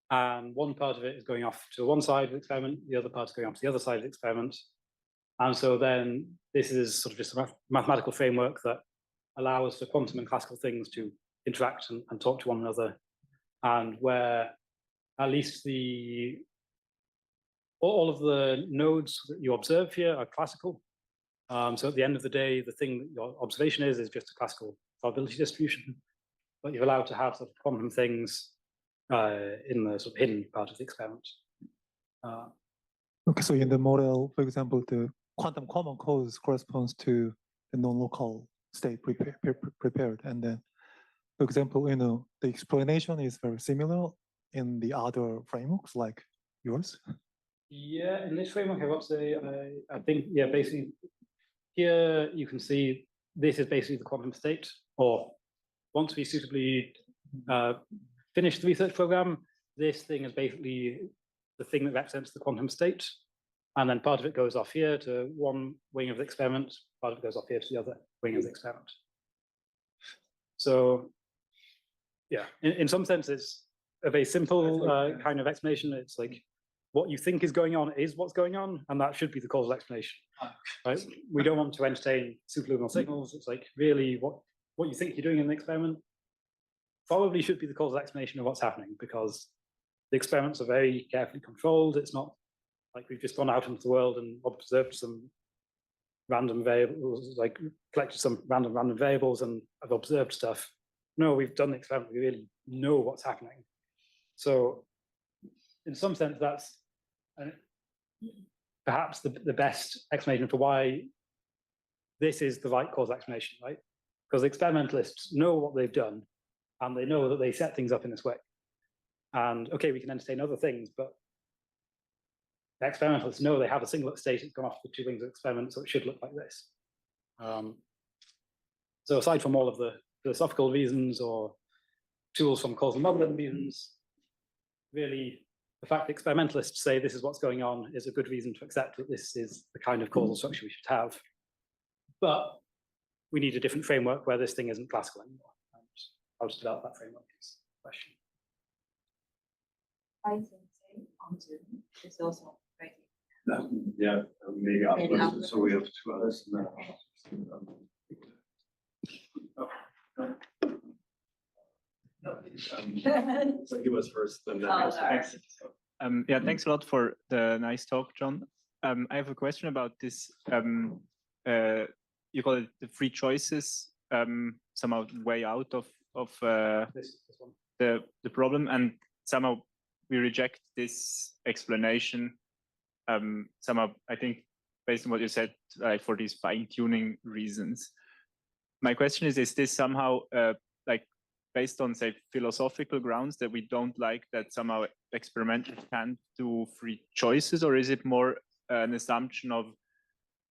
and one part of it is going off to one side of the experiment, the other part is going off to the other side of the experiment. And so then this is sort of just a mathematical framework that allows for quantum and classical things to interact and talk to one another, and where at least all of the nodes that you observe here are classical. So at the end of the day, the thing that your observation is just a classical probability distribution, but you're allowed to have sort of quantum things in the sort of hidden part of the experiment. Okay, so in the model, for example, the quantum common cause corresponds to the non-local state prepared, and then, for example, the explanation is very similar in the other frameworks like yours. Yeah, in this framework, I would say, I think, yeah, basically, here you can see this is basically the quantum state, or once we suitably finish the research program, this thing is basically the thing that represents the quantum state. And then part of it goes off here to one wing of the experiment, part of it goes off here to the other wing of the experiment. So, yeah, in some sense, it's a very simple kind of explanation. It's like what you think is going on is what's going on, and that should be the causal explanation. Right? We don't want to entertain superluminal signals. It's like really what you think you're doing in the experiment probably should be the causal explanation of what's happening, because the experiments are very carefully controlled. It's not like we've just gone out into the world and observed some random variables, like collected some random variables and have observed stuff. No, we've done the experiment. We really know what's happening. So in some sense, that's perhaps the best explanation for why this is the right causal explanation, right? Because experimentalists know what they've done, and they know that they set things up in this way. And okay, we can entertain other things, but the experimentalists know they have a singlet state that's gone off the two wings of experiment, so it should look like this. So aside from all of the philosophical reasons or tools from causal modeling reasons, really the fact that experimentalists say this is what's going on is a good reason to accept that this is the kind of causal structure we should have. But we need a different framework where this thing isn't classical anymore. And how to develop that framework is the question. I think on Zoom is also great. Yeah, maybe afterwards. So we have 2 others. So he was first, and then Thanks. Yeah, thanks a lot for the nice talk, John. I have a question about this. You call it the free choices, somehow way out of This one. the problem, and somehow we reject this explanation. Somehow, I think, based on what you said, for these fine-tuning reasons. My question is this somehow like based on, say, philosophical grounds that we don't like that somehow experimenters can't do free choices, or is it more an assumption of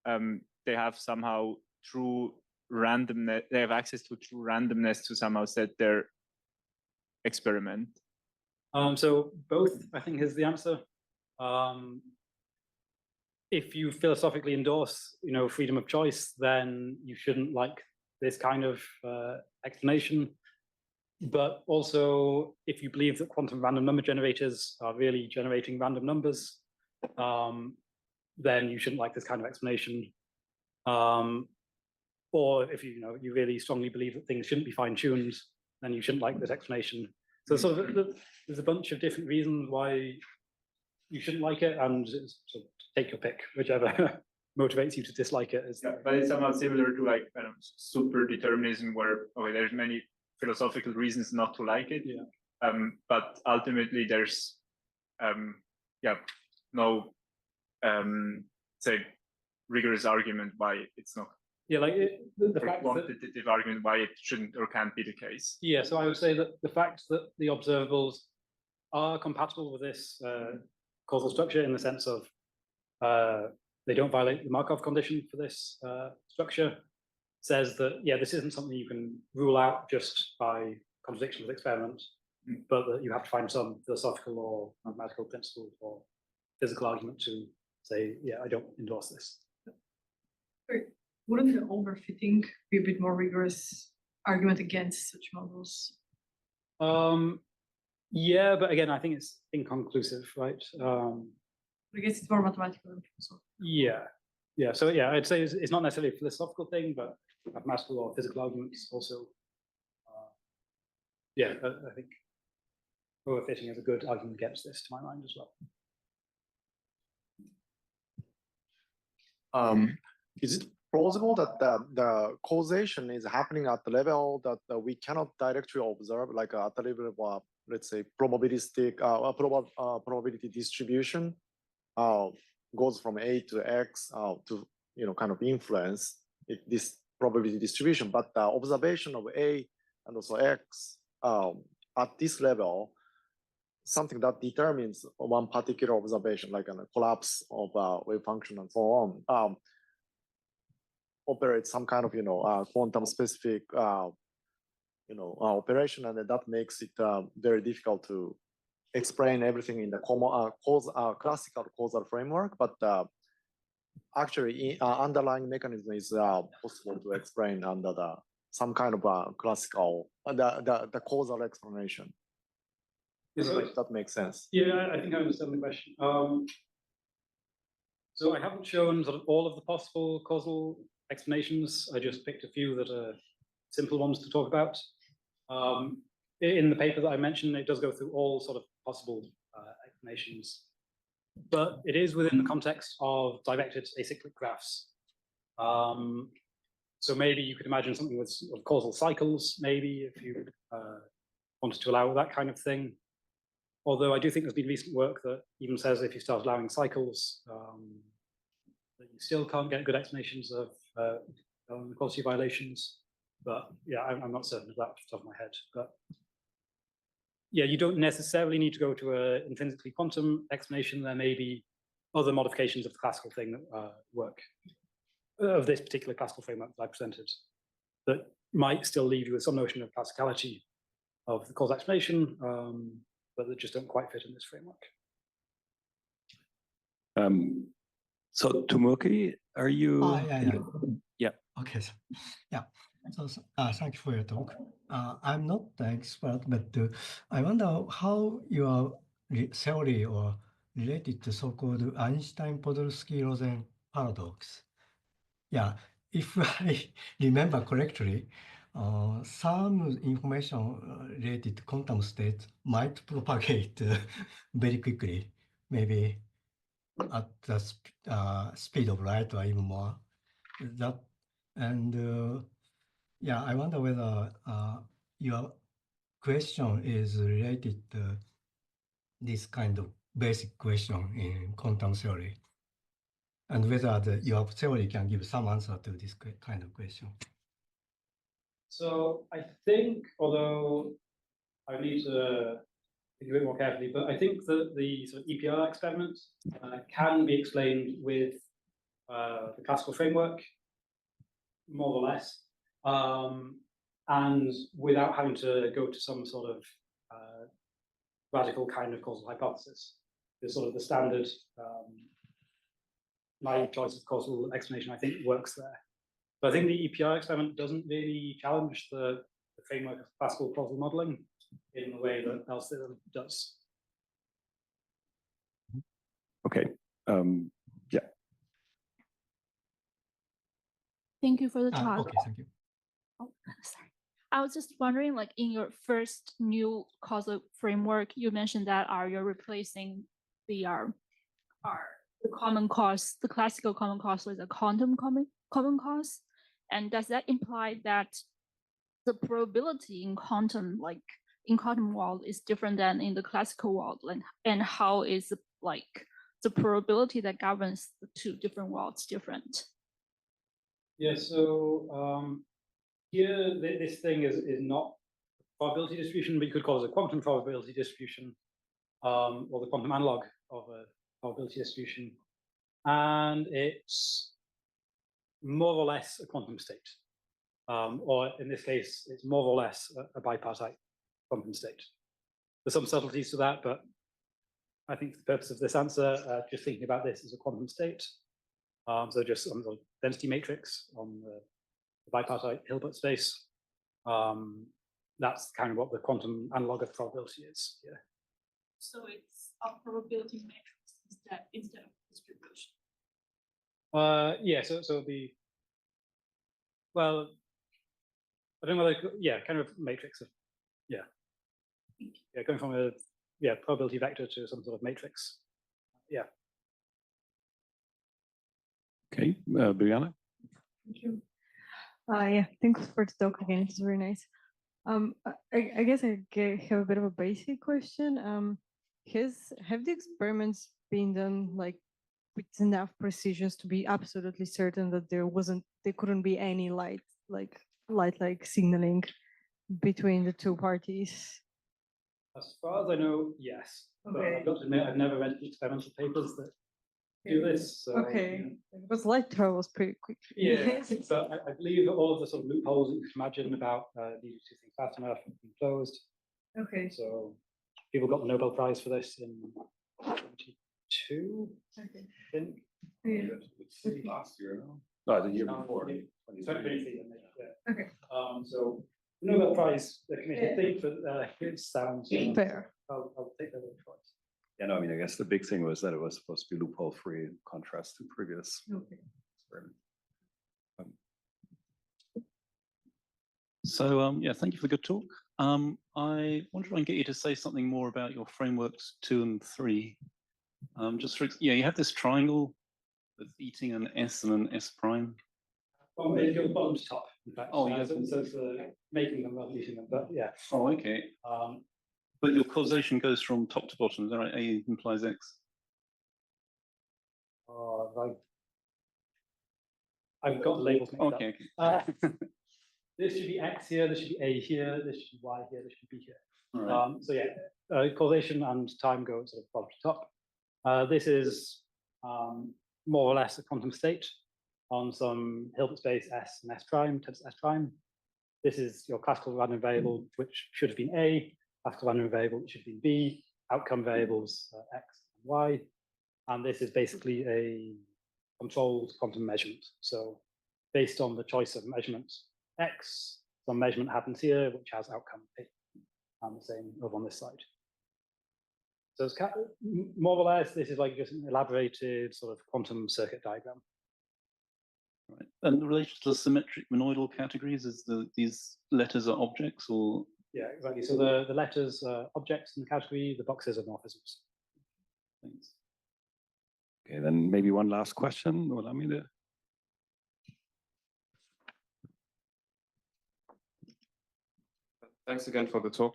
they have somehow true randomness, they have access to true randomness to somehow set their experiment? So both, I think, is the answer. If you philosophically endorse, freedom of choice, then you shouldn't like this kind of explanation. But also, if you believe that quantum random number generators are really generating random numbers, then you shouldn't like this kind of explanation. Or if you really strongly believe that things shouldn't be fine-tuned, then you shouldn't like this explanation. So sort of there's a bunch of different reasons why you shouldn't like it, and sort of take your pick, whichever motivates you to dislike it. Yeah, but it's somehow similar to like super determinism, where there's many philosophical reasons not to like it. Yeah. But ultimately there's no say rigorous argument why it's not. Yeah, like the fact that, quantitative argument why it shouldn't or can't be the case. yeah, so I would say that the fact that the observables are compatible with this causal structure in the sense of they don't violate the Markov condition for this structure says that, yeah, this isn't something you can rule out just by contradiction with experiment, but that you have to find some philosophical or mathematical principle or physical argument to say, yeah, I don't endorse this. Wouldn't the overfitting be a bit more rigorous argument against such models? Yeah, but again, I think it's inconclusive, right? I guess it's more mathematical than philosophical. Yeah. So yeah, I'd say it's not necessarily a philosophical thing, but mathematical or physical arguments also. Yeah, I think overfitting is a good argument against this, to my mind, as well. Is it plausible that the causation is happening at the level that we cannot directly observe, like at the level of, let's say, probabilistic probability distribution goes from A to X to kind of influence this probability distribution, but the observation of A and also X at this level, something that determines one particular observation, like a collapse of wave function and so on, operates some kind of quantum specific operation, and that makes it very difficult to explain everything in the classical causal framework. But actually, underlying mechanism is possible to explain under some kind of classical the causal explanation. If that makes sense. Yeah, I think I understand the question. So I haven't shown sort of all of the possible causal explanations. I just picked a few that are simple ones to talk about. In the paper that I mentioned, it does go through all sort of possible explanations, but it is within the context of directed acyclic graphs. So maybe you could imagine something with sort of causal cycles, maybe if you wanted to allow that kind of thing. Although I do think there's been recent work that even says if you start allowing cycles, that you still can't get good explanations of quality violations. But yeah, I'm not certain of that off the top of my head. But yeah, you don't necessarily need to go to an intrinsically quantum explanation. There may be other modifications of the classical thing that work, of this particular classical framework that I presented, that might still leave you with some notion of classicality of the causal explanation, but that just don't quite fit in this framework. So Tomoki, are you? Yeah. Okay. Yeah. So thank you for your talk. I'm not the expert, but I wonder how your theory or related to so-called Einstein-Podolsky-Rosen paradox. Yeah, if I remember correctly, some information related to quantum states might propagate very quickly, maybe at the speed of light or even more. That and yeah, I wonder whether your question is related to this kind of basic question in quantum theory, and whether your theory can give some answer to this kind of question. So I think, although I need to think a bit more carefully, but I think that the sort of EPR experiment can be explained with the classical framework, more or less, and without having to go to some sort of radical kind of causal hypothesis. The sort of the standard naive choice of causal explanation, I think, works there. But I think the EPR experiment doesn't really challenge the framework of classical causal modeling in the way that Bell's theorem does. Okay. Yeah. Thank you for the talk. Okay, thank you. Oh, sorry. I was just wondering, like in your first new causal framework, you mentioned that you're replacing the common cause, the classical common cause with a quantum common cause. And does that imply that the probability in quantum, like in quantum world, is different than in the classical world? And how is like the probability that governs the two different worlds different? Yeah, so here this thing is not a probability distribution, but you could call it a quantum probability distribution, or the quantum analog of a probability distribution. And it's more or less a quantum state. Or in this case, it's more or less a bipartite quantum state. There's some subtleties to that, but I think for the purpose of this answer, just thinking about this as a quantum state. So just some sort of density matrix on the bipartite Hilbert space. That's kind of what the quantum analog of probability is. Yeah. So it's a probability matrix instead of distribution. Yeah. So the I don't know whether kind of matrix of going from a probability vector to some sort of matrix. Yeah. Okay, Brianna. Thank you. Yeah, thanks for the talk again. It's very nice. I guess I have a bit of a basic question. Have the experiments been done like with enough precision to be absolutely certain that there couldn't be any light signaling between the two parties? As far as I know, yes. But Okay. I've got to admit, I've never read the experimental papers that do this. So, Okay, because light travels pretty quickly. Yeah, but I believe that all of the sort of loopholes that you can imagine about these two things fast enough have been closed. Okay. So people got the Nobel Prize for this in 22, Okay. I think. Yeah. Last year, no, the year before. 2023, yeah. Okay. So the Nobel Prize, the committee, I think, but it sounds Fair. I'll take that one twice. Yeah, no, I mean, I guess the big thing was that it was supposed to be loophole-free in contrast to previous Okay. experiments. So yeah, thank you for the good talk. I wonder if I can get you to say something more about your frameworks 2 and 3. Just for, yeah, you have this triangle with eating an S and an S prime. Well, maybe go bottom to top, in fact. Oh, yeah. So it's making them rather than using them, but yeah. Oh, okay. But your causation goes from top to bottom, is that right? A implies X. Right. I've got the labels mixed Okay, up. okay. This should be X here, this should be A here, this should be Y here, this should be B here. All right. So yeah, causation and time go sort of bottom to top. This is more or less a quantum state on some Hilbert space S and S prime, times S prime. This is your classical random variable, which should have been A, classical random variable, which should have been B, outcome variables X and Y. And this is basically a controlled quantum measurement. So based on the choice of measurement X, some measurement happens here, which has outcome A, and the same over on this side. So it's more or less, this is like just an elaborated sort of quantum circuit diagram. Right. And the relation to the symmetric monoidal categories is these letters are objects, or? Yeah, exactly. So the letters are objects in the category, the boxes are morphisms. Thanks. Okay, then maybe one last question. Allow me to. Thanks again for the talk.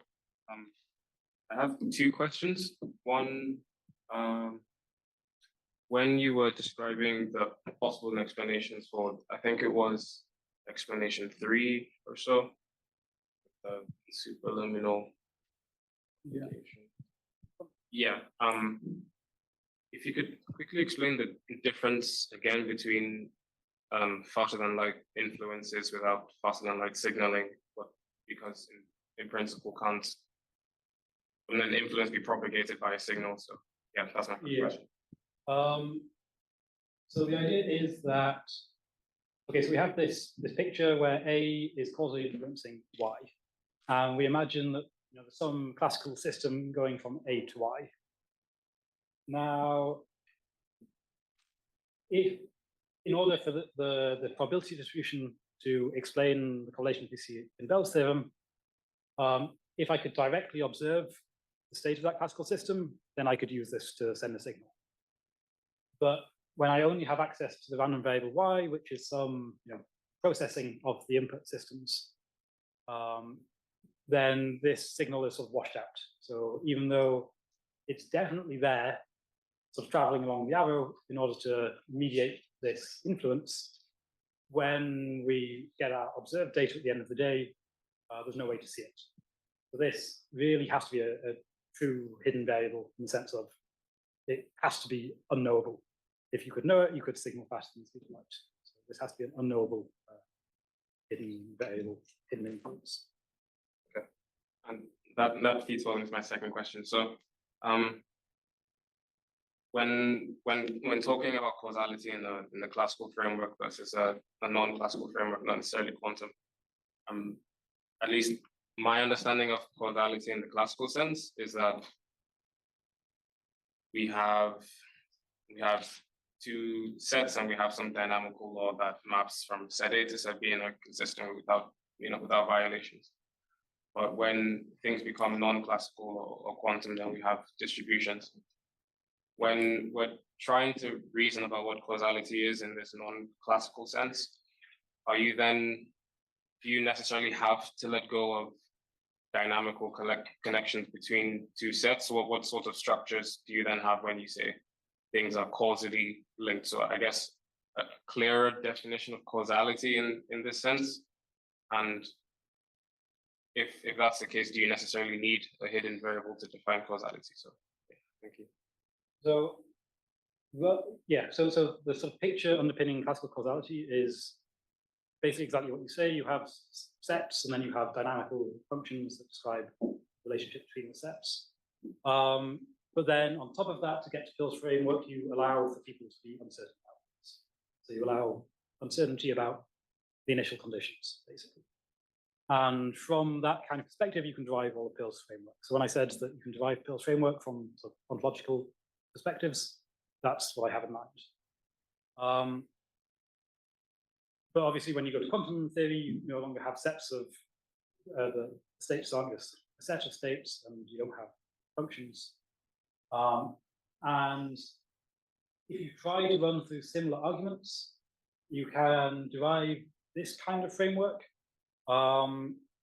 I have 2 questions. One, when you were describing the possible explanations for, I think it was explanation 3 or so, the superluminal. Yeah. Yeah. If you could quickly explain the difference again between faster than light influences without faster than light signaling, but because in principle can't an influence be propagated by a signal. So yeah, that's my first question. So the idea is that, okay, so we have this picture where A is causally influencing Y, and we imagine that there's some classical system going from A to Y. Now, if in order for the probability distribution to explain the correlation we see in Bell's theorem, if I could directly observe the state of that classical system, then I could use this to send a signal. But when I only have access to the random variable Y, which is some processing of the input systems, then this signal is sort of washed out. So even though it's definitely there, sort of traveling along the arrow in order to mediate this influence, when we get our observed data at the end of the day, there's no way to see it. So this really has to be a true hidden variable in the sense of it has to be unknowable. If you could know it, you could signal faster than the speed of light. So this has to be an unknowable hidden variable, hidden influence. Okay, and that feeds well into my second question. So when talking about causality in the classical framework versus a non-classical framework, not necessarily quantum, at least my understanding of causality in the classical sense is that we have 2 sets and we have some dynamical law that maps from set A to set B and are consistent without violations. But when things become non-classical or quantum, then we have distributions. When we're trying to reason about what causality is in this non-classical sense, do you necessarily have to let go of dynamical connections between 2 sets? What sort of structures do you then have when you say things are causally linked? So I guess a clearer definition of causality in this sense. And if that's the case, do you necessarily need a hidden variable to define causality? So yeah, thank you. So, well, yeah, so the sort of picture underpinning classical causality is basically exactly what you say. You have sets, and then you have dynamical functions that describe the relationship between the sets. But then on top of that, to get to Phil's framework, you allow for people to be uncertain about this. So you allow uncertainty about the initial conditions, basically. And from that kind of perspective, you can derive all of Peel's framework. So when I said that you can derive Peel's framework from sort of ontological perspectives, that's what I have in mind. But obviously, when you go to quantum theory, you no longer have sets of the states aren't just a set of states, and you don't have functions. And if you try to run through similar arguments, you can derive this kind of framework,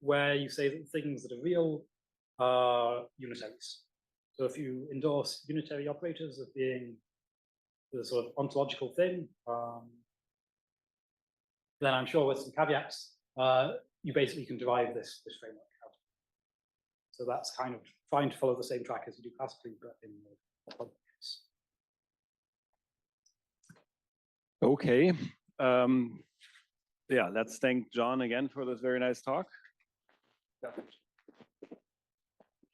where you say that things that are real are unitaries. So if you endorse unitary operators as being the sort of ontological thing, then I'm sure with some caveats, you basically can derive this framework out. So that's kind of trying to follow the same track as you do classically, but in the case. Okay. Yeah, let's thank John again for this very nice talk. Yeah.